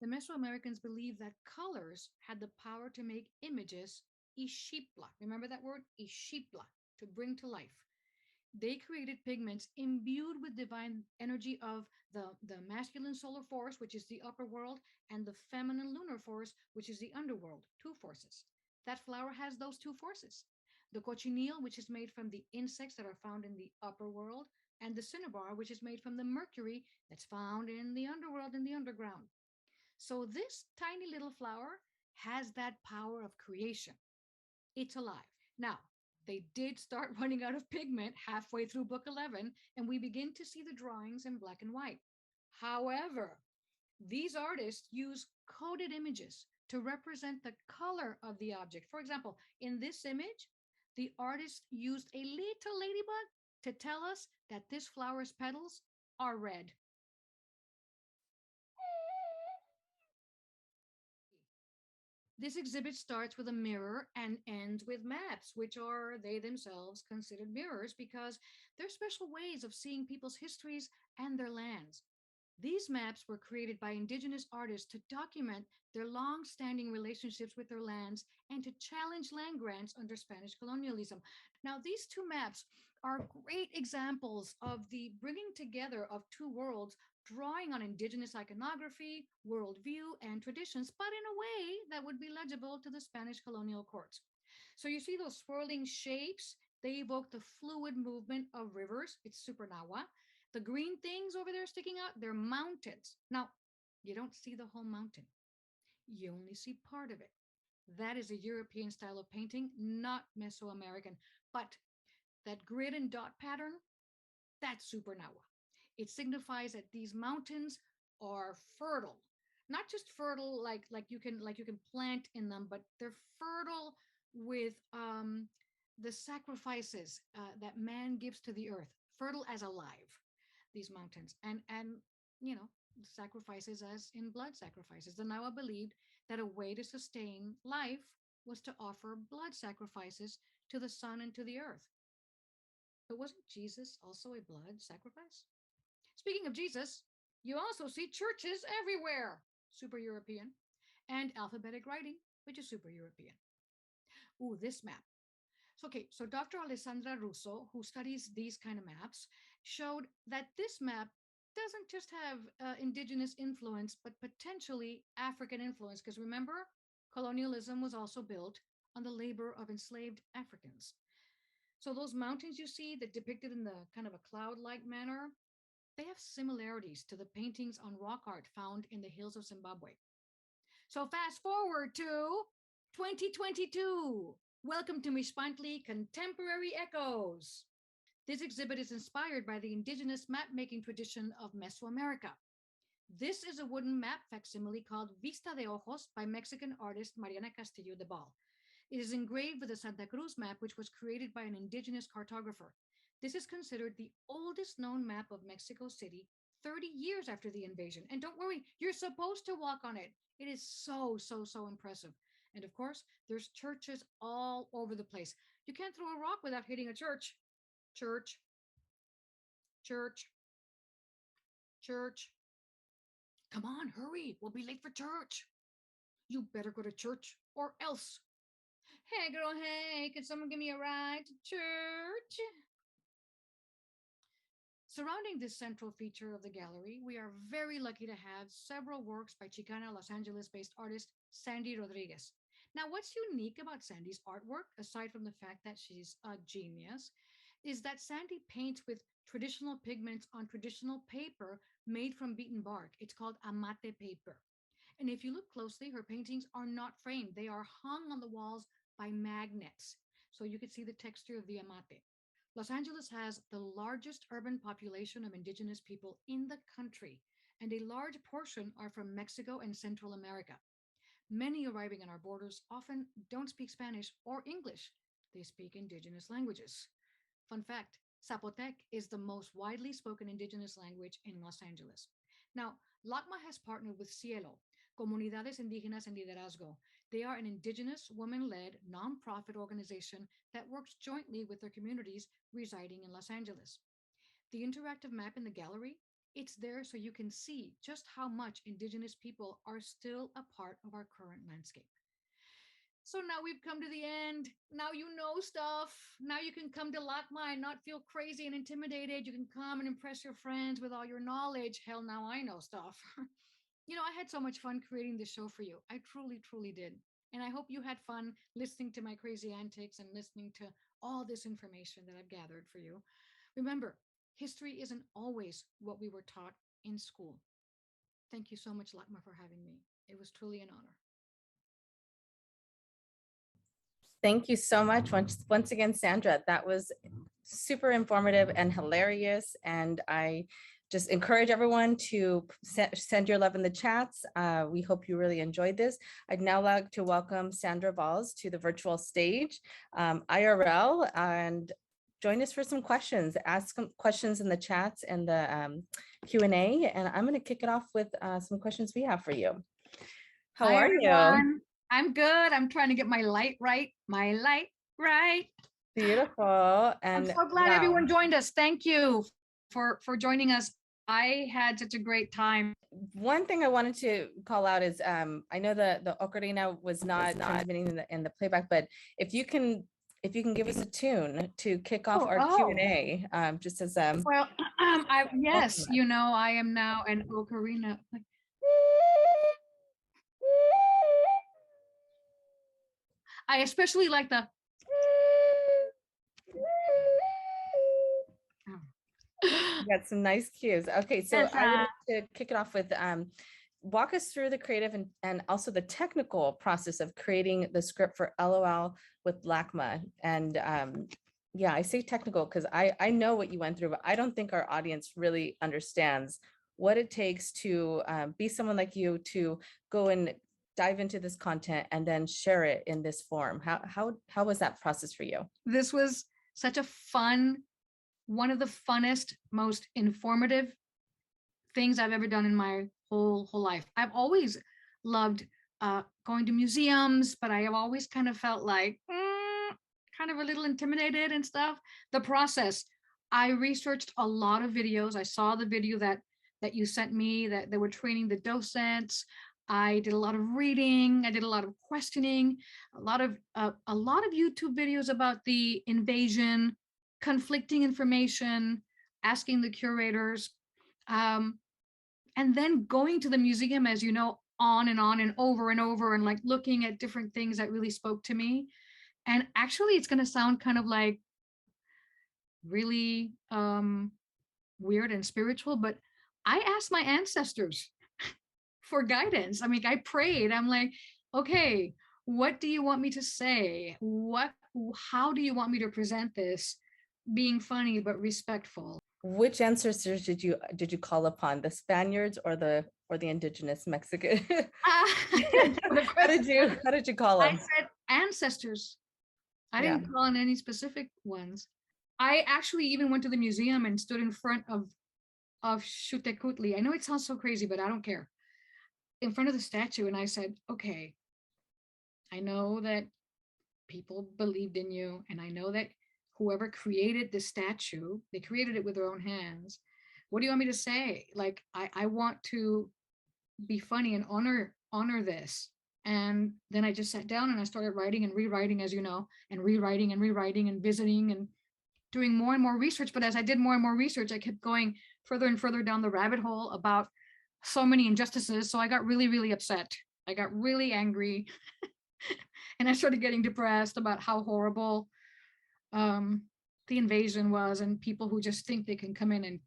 The Mesoamericans believed that colors had the power to make images ishipla. Remember that word? Ishipla, to bring to life. They created pigments imbued with divine energy of the masculine solar force, which is the upper world, and the feminine lunar force, which is the underworld, two forces. That flower has those two forces. The cochineal, which is made from the insects that are found in the upper world, and the cinnabar, which is made from the mercury that's found in the underworld and the underground. So this tiny little flower has that power of creation. It's alive. Now, they did start running out of pigment halfway through book 11, and we begin to see the drawings in black and white. However, these artists use coded images to represent the color of the object. For example, in this image, the artist used a little ladybug to tell us that this flower's petals are red. This exhibit starts with a mirror and ends with maps, which are they themselves considered mirrors because they're special ways of seeing people's histories and their lands. These maps were created by indigenous artists to document their long-standing relationships with their lands and to challenge land grants under Spanish colonialism. Now, these two maps are great examples of the bringing together of two worlds, drawing on indigenous iconography, worldview, and traditions, but in a way that would be legible to the Spanish colonial courts. So you see those swirling shapes, they evoke the fluid movement of rivers. It's super Nahua. The green things over there sticking out, they're mountains. Now, you don't see the whole mountain. You only see part of it. That is a European style of painting, not Mesoamerican. But that grid and dot pattern, that's super Nahua. It signifies that these mountains are fertile. Not just fertile like you can plant in them, but they're fertile with the sacrifices that man gives to the earth, fertile as alive, these mountains. And you know, sacrifices as in blood sacrifices. The Nahua believed that a way to sustain life was to offer blood sacrifices to the sun and to the earth. But wasn't Jesus also a blood sacrifice? Speaking of Jesus, you also see churches everywhere, super European, and alphabetic writing, which is super European. Ooh, this map. So Dr. Alessandra Russo, who studies these kind of maps, showed that this map doesn't just have indigenous influence, but potentially African influence. Because remember, colonialism was also built on the labor of enslaved Africans. So those mountains you see that depicted in the kind of a cloud-like manner, they have similarities to the paintings on rock art found in the hills of Zimbabwe. So fast forward to 2022. Welcome to Mixpantli Contemporary Echoes. This exhibit is inspired by the indigenous map-making tradition of Mesoamerica. This is a wooden map facsimile called Vista de Ojos by Mexican artist Mariana Castillo de Bal. It is engraved with the Santa Cruz map, which was created by an indigenous cartographer. This is considered the oldest known map of Mexico City 30 years after the invasion. And don't worry, you're supposed to walk on it. It is so, so, so impressive. And of course, there's churches all over the place. You can't throw a rock without hitting a church. Church, church, church. Come on, hurry. We'll be late for church. You better go to church or else. Hey, girl, hey, can someone give me a ride to church? Surrounding this central feature of the gallery, we are very lucky to have several works by Chicana, Los Angeles-based artist Sandy Rodriguez. Now, what's unique about Sandy's artwork, aside from the fact that she's a genius, is that Sandy paints with traditional pigments on traditional paper made from beaten bark. It's called amate paper. And if you look closely, her paintings are not framed. They are hung on the walls by magnets. So you can see the texture of the amate. Los Angeles has the largest urban population of indigenous people in the country, and a large portion are from Mexico and Central America. Many arriving on our borders often don't speak Spanish or English. They speak indigenous languages. Fun fact, Zapotec is the most widely spoken indigenous language in Los Angeles. Now, LACMA has partnered with Cielo, Comunidades Indígenas en Liderazgo. They are an indigenous, women-led, nonprofit organization that works jointly with their communities residing in Los Angeles. The interactive map in the gallery, it's there so you can see just how much indigenous people are still a part of our current landscape. So now we've come to the end. Now you know stuff. Now you can come to LACMA and not feel crazy and intimidated. You can come and impress your friends with all your knowledge. Hell, now I know stuff. You know, I had so much fun creating this show for you. I truly, truly did. And I hope you had fun listening to my crazy antics and listening to all this information that I've gathered for you. Remember, history isn't always what we were taught in school. Thank you so much, LACMA, for having me. It was truly an honor. Thank you so much once again, Sandra. That was super informative and hilarious. And I just encourage everyone to send your love in the chats. We hope you really enjoyed this. I'd now like to welcome Sandra Valls to the virtual stage, IRL, and join us for some questions. Ask some questions in the chats and the Q&A. And I'm going to kick it off with some questions we have for you. How Hi, are everyone. you? I'm good. I'm trying to get my light right. My light right. Beautiful. And I'm so glad everyone joined us. Thank you for joining us. I had such a great time. One thing I wanted to call out is I know the ocarina was not transmitting in the playback, but if you can give us a tune to kick off our Q&A, just as well, yes, you know, I am now an ocarina. I especially like the got some nice cues. Okay, so I wanted to kick it off with walk us through the creative and also the technical process of creating the script for LOL with LACMA. And yeah, I say technical because I know what you went through, but I don't think our audience really understands what it takes to be someone like you to go and dive into this content and then share it in this form. How was that process for you? This was such a fun, one of the funnest, most informative things I've ever done in my whole life. I've always loved going to museums, but I have always kind of felt like kind of a little intimidated and stuff. The process, I researched a lot of videos. I saw the video that you sent me that they were training the docents. I did a lot of reading. I did a lot of questioning, a lot of YouTube videos about the invasion, conflicting information, asking the curators. And then going to the museum, as you know, on and over and over, and like looking at different things that really spoke to me. And actually, it's going to sound kind of like really weird and spiritual, but I asked my ancestors for guidance. I mean, I prayed. I'm like, okay, what do you want me to say? How do you want me to present this? Being funny but respectful. Which ancestors did you call upon? The Spaniards or the indigenous Mexican? How did you call I them? said ancestors. I Yeah. didn't call on any specific ones. I actually even went to the museum and stood in front of Xutekutli. I know it sounds so crazy, but I don't care. In front of the statue, and I said, okay, I know that people believed in you, and I know that whoever created the statue, they created it with their own hands. What do you want me to say? Like, I want to be funny and honor this. And then I just sat down and I started writing and rewriting, as you know, and rewriting and visiting and doing more and more research. But as I did more and more research, I kept going further and further down the rabbit hole about so many injustices. So I got really, really upset. I got really angry. And I started getting depressed about how horrible the invasion was, and people who just think they can come in and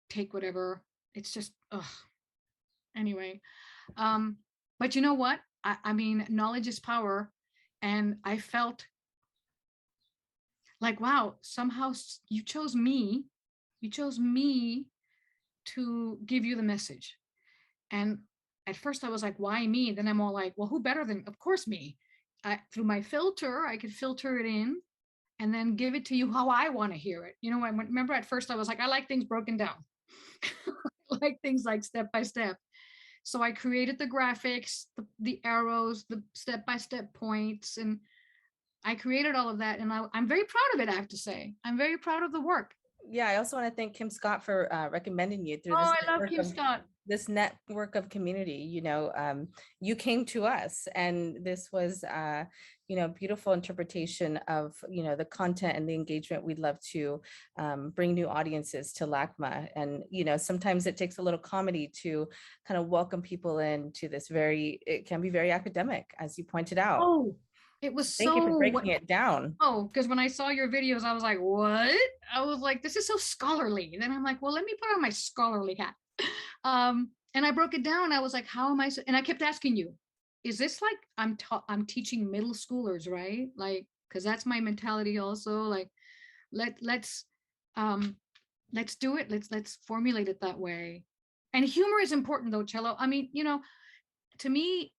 take whatever. It's just, ugh. Anyway, but you know what? I mean, knowledge is power. And I felt like, wow, somehow you chose me. You chose me to give you the message. And at first I was like, why me? Then I'm all like, well, who better than, of course, me. Through my filter, I could filter it in and then give it to you how I want to hear it. You know, I remember at first I was like, I like things broken down. I like things like step by step. So I created the graphics, the arrows, the step-by-step points, and I created all of that. And I'm very proud of it, I have to say. I'm very proud of the work. Yeah, I also want to thank Kim Scott for recommending you through Oh, I love Kim Scott. This network of community. You know, you came to us, and this was, beautiful interpretation of, the content and the engagement. We'd love to bring new audiences to LACMA, and sometimes it takes a little comedy to kind of welcome people into this it can be very academic, as you pointed out. Oh, it was Thank you for breaking it down. Oh, because when I saw your videos, I was like, what? I was like, this is so scholarly. And then I'm like, well, let me put on my scholarly hat. And I broke it down. I was like, how am I? And I kept asking you, is this like I'm teaching middle schoolers, right? Like, because that's my mentality also. Like, let's do it. Let's formulate it that way. And humor is important though, Cello. I mean, to me,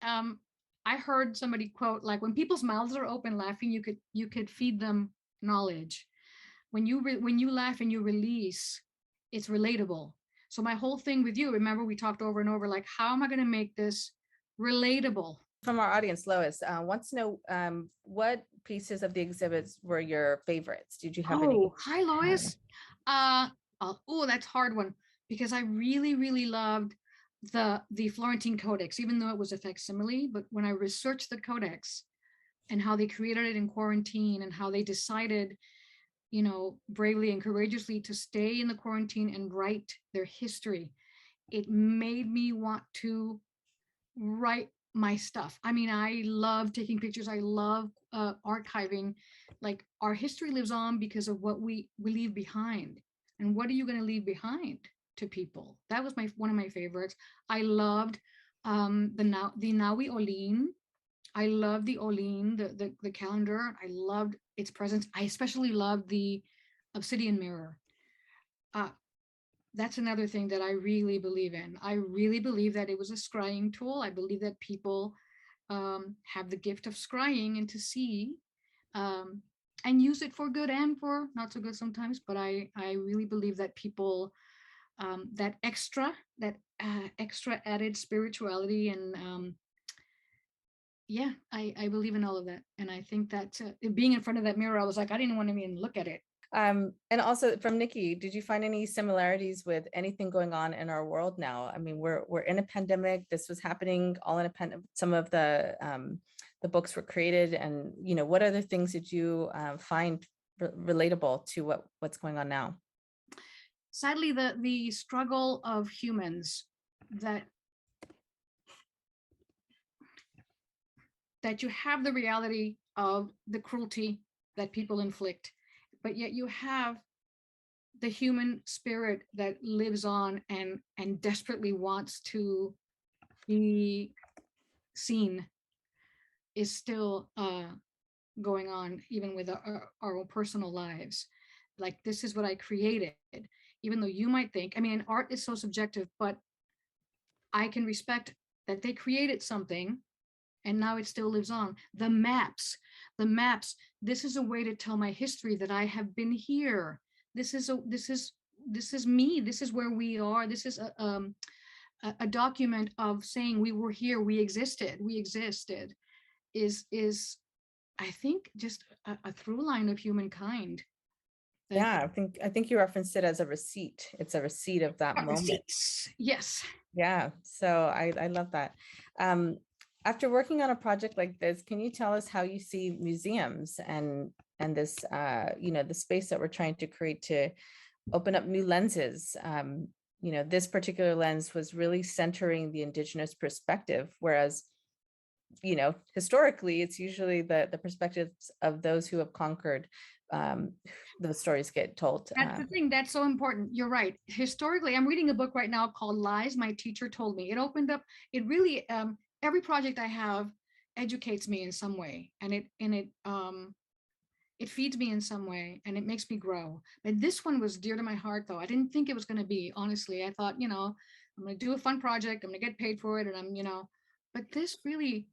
I heard somebody quote, like, when people's mouths are open laughing, you could feed them knowledge. When you laugh and you release, it's relatable. So my whole thing with you, remember we talked over and over, like, how am I going to make this relatable? From our audience, Lois wants to know what pieces of the exhibits were your favorites. Did you have any? Hi, Lois. That's a hard one, because I really, really loved the Florentine Codex, even though it was a facsimile. But when I researched the codex and how they created it in quarantine and how they decided, bravely and courageously to stay in the quarantine and write their history, it made me want to write my stuff. I mean, I love taking pictures. I love archiving. Like, our history lives on because of what we leave behind. And what are you going to leave behind to people? That was one of my favorites. I loved the Nawi Olin. I love the Olin, the calendar. I loved its presence. I especially loved the obsidian mirror. That's another thing that I really believe in. I really believe that it was a scrying tool. I believe that people have the gift of scrying and to see, and use it for good and for not so good sometimes. But I really believe that people, that extra added spirituality, and yeah, I believe in all of that. And I think that being in front of that mirror, I was like, I didn't want to even look at it. And also from Nikki, did you find any similarities with anything going on in our world now? I mean, we're in a pandemic. This was happening all in a pandemic. Some of the books were created, and what other things did you find relatable to what's going on now? sadly, the struggle of humans that you have the reality of the cruelty that people inflict, but yet you have the human spirit that lives on and desperately wants to be seen is still going on, even with our own personal lives. Like, this is what I created, even though you might think, I mean, art is so subjective, but I can respect that they created something and now it still lives on. The maps, this is a way to tell my history, that I have been here. This is me. This is where we are. This is a document of saying we were here, we existed, is I think just a through line of humankind. Yeah, I think you referenced it as a receipt. It's a receipt of that moment. Receipts. Yes. Yeah, so I love that. After working on a project like this, can you tell us how you see museums and this the space that we're trying to create to open up new lenses? This particular lens was really centering the Indigenous perspective, whereas historically it's usually the perspectives of those who have conquered. Those stories get told. That's the thing that's so important. You're right. Historically, I'm reading a book right now called Lies My Teacher Told Me. It opened up, it really, every project I have educates me in some way, and it feeds me in some way, and it makes me grow. But this one was dear to my heart, though. I didn't think it was going to be, honestly. I thought, I'm going to do a fun project, I'm going to get paid for it, and but this really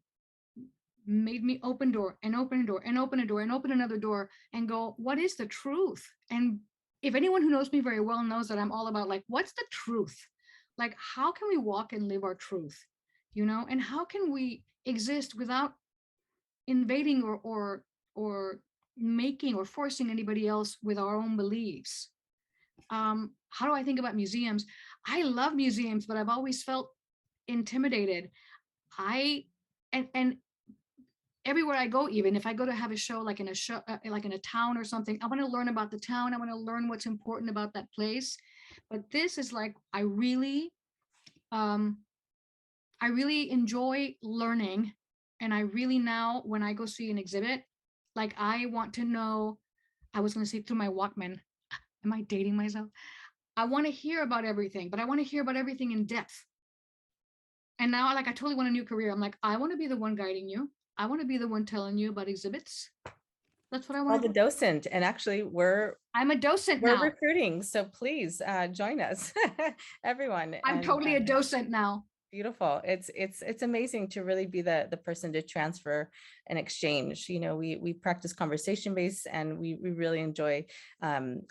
made me open door and open a door and open a door and open another door and go, what is the truth? And if anyone who knows me very well knows that I'm all about, like, what's the truth? Like, how can we walk and live our truth? And how can we exist without invading or making or forcing anybody else with our own beliefs? How do I think about museums? I love museums, but I've always felt intimidated. And everywhere I go, even if I go to have a show, like in a town or something, I want to learn about the town. I want to learn what's important about that place. But this is like, I really enjoy learning. And I really, now when I go see an exhibit, like, I want to know, I was going to say through my Walkman, am I dating myself? I want to hear about everything, but I want to hear about everything in depth. And now, like, I totally want a new career. I'm like, I want to be the one guiding you. I want to be the one telling you about exhibits. That's what I want the to do. docent, and actually I'm a docent we're now. recruiting, so please join us, everyone. I'm totally a docent now. Beautiful. It's amazing to really be the person to transfer and exchange. We practice conversation based, and we really enjoy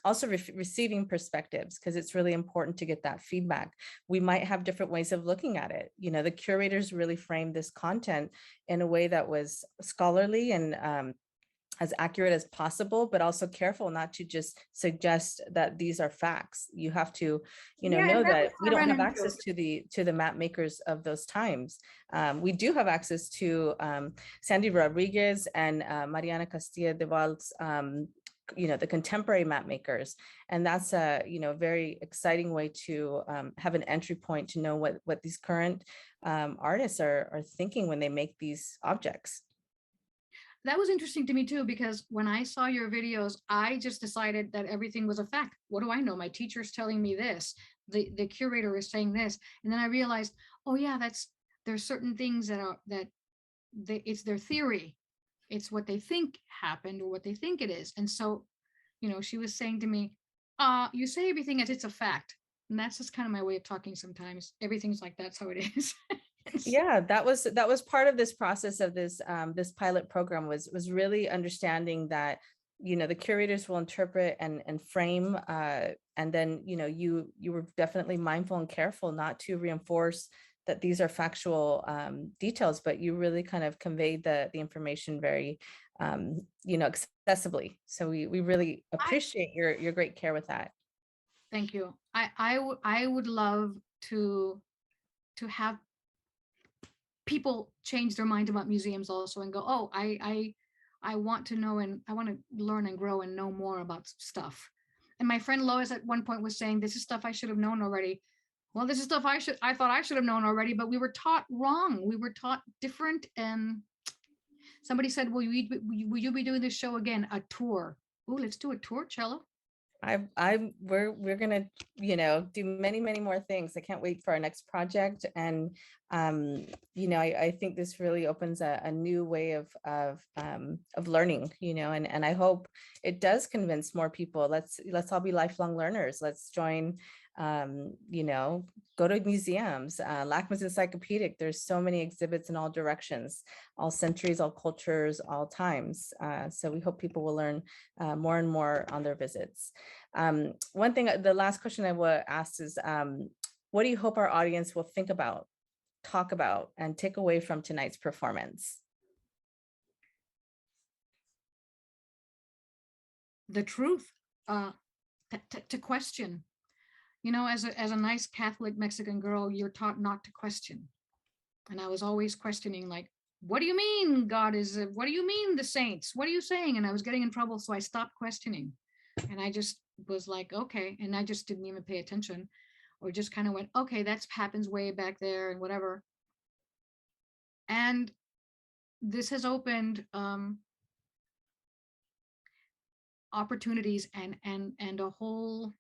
also receiving perspectives, because it's really important to get that feedback. We might have different ways of looking at it. The curators really framed this content in a way that was scholarly and as accurate as possible, but also careful not to just suggest that these are facts. You have to, know that we don't have access to the map makers of those times. We do have access to Sandy Rodriguez and Mariana Castilla de Valls, the contemporary map makers. And that's a, very exciting way to have an entry point to know what these current artists are thinking when they make these objects. That was interesting to me too, because when I saw your videos, I just decided that everything was a fact. What do I know? My teacher's telling me this, the curator is saying this. And then I realized, oh yeah, there's certain things it's their theory. It's what they think happened or what they think it is. And so, she was saying to me, you say everything as it's a fact. And that's just kind of my way of talking sometimes. Everything's like, that's how it is. Yeah, that was part of this process of this this pilot program was really understanding that the curators will interpret and frame, and then you were definitely mindful and careful not to reinforce that these are factual details, but you really kind of conveyed the information very accessibly. So we really appreciate your great care with that. Thank you. I would love to have people change their mind about museums also and go, oh, I want to know, and I want to learn and grow and know more about stuff. And my friend Lois at one point was saying, this is stuff I should have known already. Well, this is stuff I thought I should have known already, but we were taught wrong. We were taught different. And somebody said, will you be doing this show again? A tour. Oh, let's do a tour, Cello. We're gonna, do many more things. I can't wait for our next project. And I think this really opens a new way of learning, and I hope it does convince more people. Let's all be lifelong learners. Let's join, go to museums. LACMA's encyclopedic. There's so many exhibits in all directions, all centuries, all cultures, all times. So we hope people will learn more and more on their visits. One thing, the last question I will ask is, what do you hope our audience will think about, talk about, and take away from tonight's performance? The truth, to question. As a nice Catholic Mexican girl, you're taught not to question. And I was always questioning, like, what do you mean God is, what do you mean the saints? What are you saying? And I was getting in trouble, so I stopped questioning. And I just was like, okay. And I just didn't even pay attention, or just kind of went, okay, that happens way back there and whatever. And this has opened opportunities and a whole,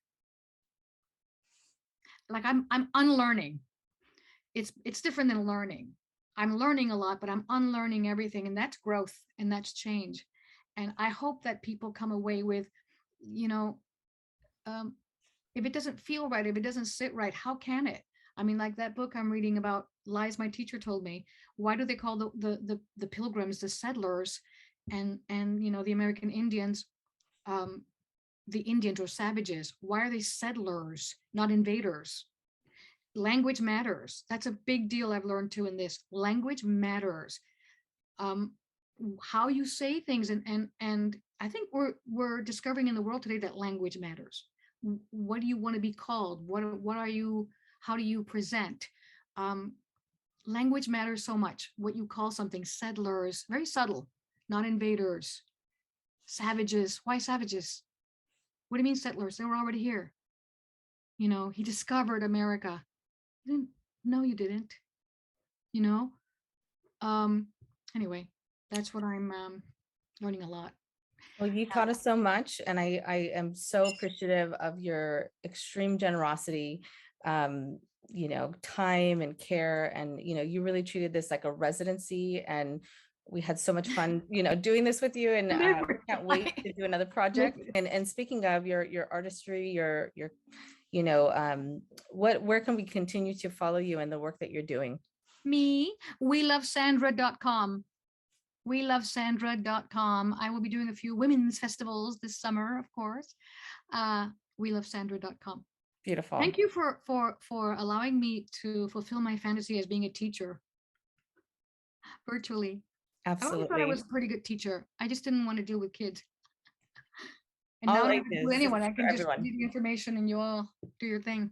like, I'm unlearning. It's different than learning. I'm learning a lot, but I'm unlearning everything, and that's growth and that's change. And I hope that people come away with, if it doesn't feel right, if it doesn't sit right, how can it? I mean, like that book I'm reading about, Lies My Teacher Told Me. Why do they call the pilgrims the settlers, and the American Indians, the Indians or savages? Why are they settlers, not invaders? Language matters. That's a big deal I've learned too in this. Language matters. How you say things, and I think we're discovering in the world today that language matters. What do you want to be called? What are you? How do you present? Language matters so much. What you call something. Settlers, very subtle, not invaders. Savages. Why savages? What do you mean settlers? They were already here. He discovered America. No, you didn't. Anyway, that's what I'm learning a lot. Well, you taught us so much, and I am so appreciative of your extreme generosity, time and care, and you really treated this like a residency, and we had so much fun, doing this with you, and we can't wait to do another project. And speaking of your artistry, your where can we continue to follow you and the work that you're doing? Me, welovesandra.com. welovesandra.com. I will be doing a few women's festivals this summer, of course. welovesandra.com. Beautiful. Thank you for allowing me to fulfill my fantasy as being a teacher virtually. Absolutely. I always thought I was a pretty good teacher. I just didn't want to deal with kids. And all now I ages, can do anyone. I can just everyone. give you the information and you all do your thing.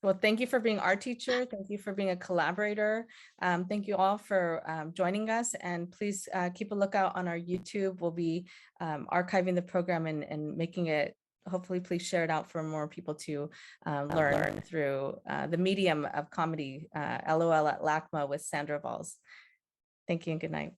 Well, thank you for being our teacher. Thank you for being a collaborator. Thank you all for joining us. And please keep a lookout on our YouTube. We'll be archiving the program and making it, hopefully, please share it out for more people to learn through the medium of comedy. LOL at LACMA with Sandra Valls. Thank you and good night.